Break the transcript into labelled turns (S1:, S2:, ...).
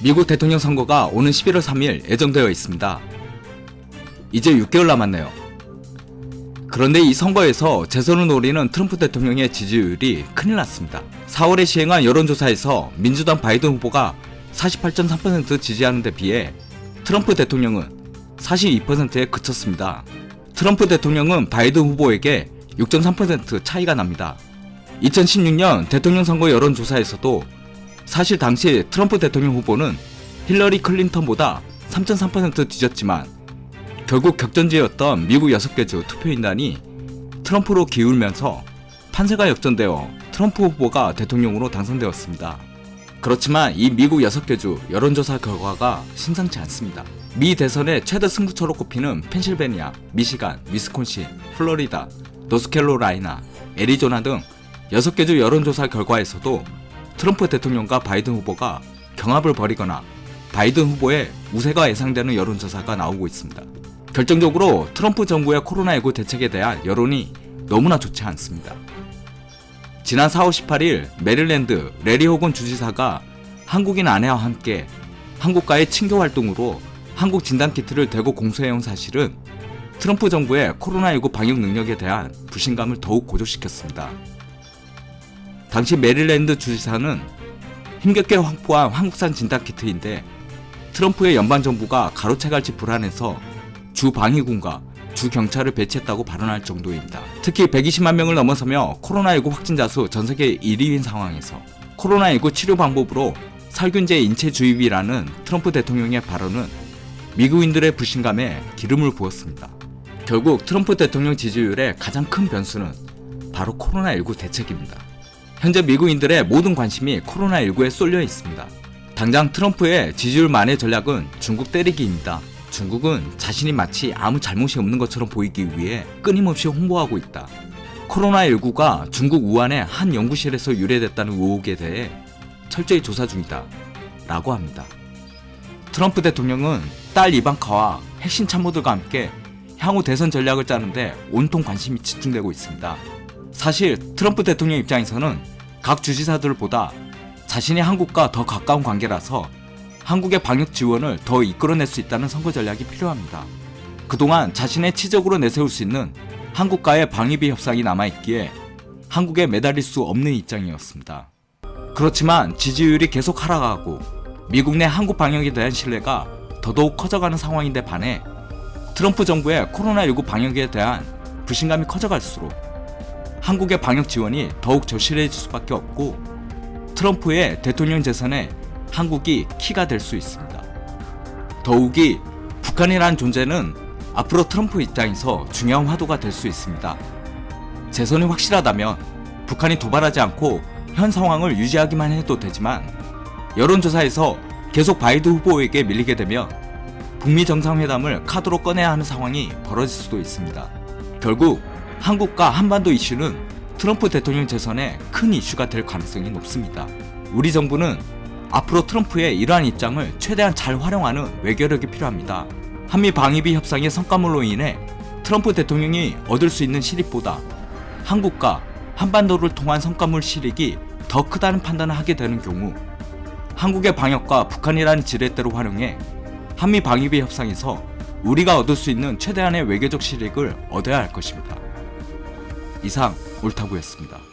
S1: 미국 대통령 선거가 오는 11월 3일 예정되어 있습니다. 이제 6개월 남았네요. 그런데 이 선거에서 재선을 노리는 트럼프 대통령의 지지율이 큰일 났습니다. 4월에 시행한 여론조사에서 민주당 바이든 후보가 48.3% 지지하는 데 비해 트럼프 대통령은 42%에 그쳤습니다. 트럼프 대통령은 바이든 후보에게 6.3% 차이가 납니다. 2016년 대통령 선거 여론조사에서도 사실 당시 트럼프 대통령 후보는 힐러리 클린턴보다 3.3% 뒤졌지만 결국 격전지였던 미국 6개 주 투표인단이 트럼프로 기울면서 판세가 역전되어 트럼프 후보가 대통령으로 당선되었습니다. 그렇지만 이 미국 6개 주 여론조사 결과가 심상치 않습니다. 미 대선의 최대 승부처로 꼽히는 펜실베니아, 미시간, 위스콘신, 플로리다, 노스캐롤라이나, 애리조나 등 6개 주 여론조사 결과에서도 트럼프 대통령과 바이든 후보가 경합을 벌이거나 바이든 후보의 우세가 예상되는 여론조사가 나오고 있습니다. 결정적으로 트럼프 정부의 코로나19 대책에 대한 여론이 너무나 좋지 않습니다. 지난 4월 18일 메릴랜드 레리 호건 주지사가 한국인 아내와 함께 한국과의 친교 활동으로 한국 진단키트를 대고 공수해온 사실은 트럼프 정부의 코로나19 방역 능력에 대한 불신감을 더욱 고조시켰습니다. 당시 메릴랜드 주지사는 힘겹게 확보한 한국산 진단키트인데 트럼프의 연방정부가 가로채갈지 불안해서 주 방위군과 주 경찰을 배치했다고 발언할 정도입니다. 특히 120만 명을 넘어서며 코로나19 확진자 수 전세계 1위인 상황에서 코로나19 치료 방법으로 살균제 인체 주입이라는 트럼프 대통령의 발언은 미국인들의 불신감에 기름을 부었습니다. 결국 트럼프 대통령 지지율의 가장 큰 변수는 바로 코로나19 대책입니다. 현재 미국인들의 모든 관심이 코로나19에 쏠려 있습니다. 당장 트럼프의 지지율 만회 전략은 중국 때리기입니다. 중국은 자신이 마치 아무 잘못이 없는 것처럼 보이기 위해 끊임없이 홍보하고 있다. 코로나19가 중국 우한의 한 연구실에서 유래됐다는 의혹에 대해 철저히 조사 중이다 라고 합니다. 트럼프 대통령은 딸 이방카와 핵심 참모들과 함께 향후 대선 전략을 짜는데 온통 관심이 집중되고 있습니다. 사실 트럼프 대통령 입장에서는 각 주지사들보다 자신이 한국과 더 가까운 관계라서 한국의 방역 지원을 더 이끌어낼 수 있다는 선거 전략이 필요합니다. 그동안 자신의 치적으로 내세울 수 있는 한국과의 방위비 협상이 남아있기에 한국에 매달릴 수 없는 입장이었습니다. 그렇지만 지지율이 계속 하락하고 미국 내 한국 방역에 대한 신뢰가 더더욱 커져가는 상황인데 반해 트럼프 정부의 코로나19 방역에 대한 불신감이 커져갈수록 한국의 방역 지원이 더욱 절실해질 수밖에 없고 트럼프의 대통령 재선에 한국이 키가 될 수 있습니다. 더욱이 북한이라는 존재는 앞으로 트럼프 입장에서 중요한 화두가 될 수 있습니다. 재선이 확실하다면 북한이 도발하지 않고 현 상황을 유지하기만 해도 되지만 여론조사에서 계속 바이든 후보에게 밀리게 되면 북미 정상회담을 카드로 꺼내야 하는 상황이 벌어질 수도 있습니다. 결국 한국과 한반도 이슈는 트럼프 대통령 재선에 큰 이슈가 될 가능성이 높습니다. 우리 정부는 앞으로 트럼프의 이러한 입장을 최대한 잘 활용하는 외교력이 필요합니다. 한미 방위비 협상의 성과물로 인해 트럼프 대통령이 얻을 수 있는 실익보다 한국과 한반도를 통한 성과물 실익이 더 크다는 판단을 하게 되는 경우 한국의 방역과 북한이라는 지렛대로 활용해 한미 방위비 협상에서 우리가 얻을 수 있는 최대한의 외교적 실익을 얻어야 할 것입니다. 이상 옳다구였습니다.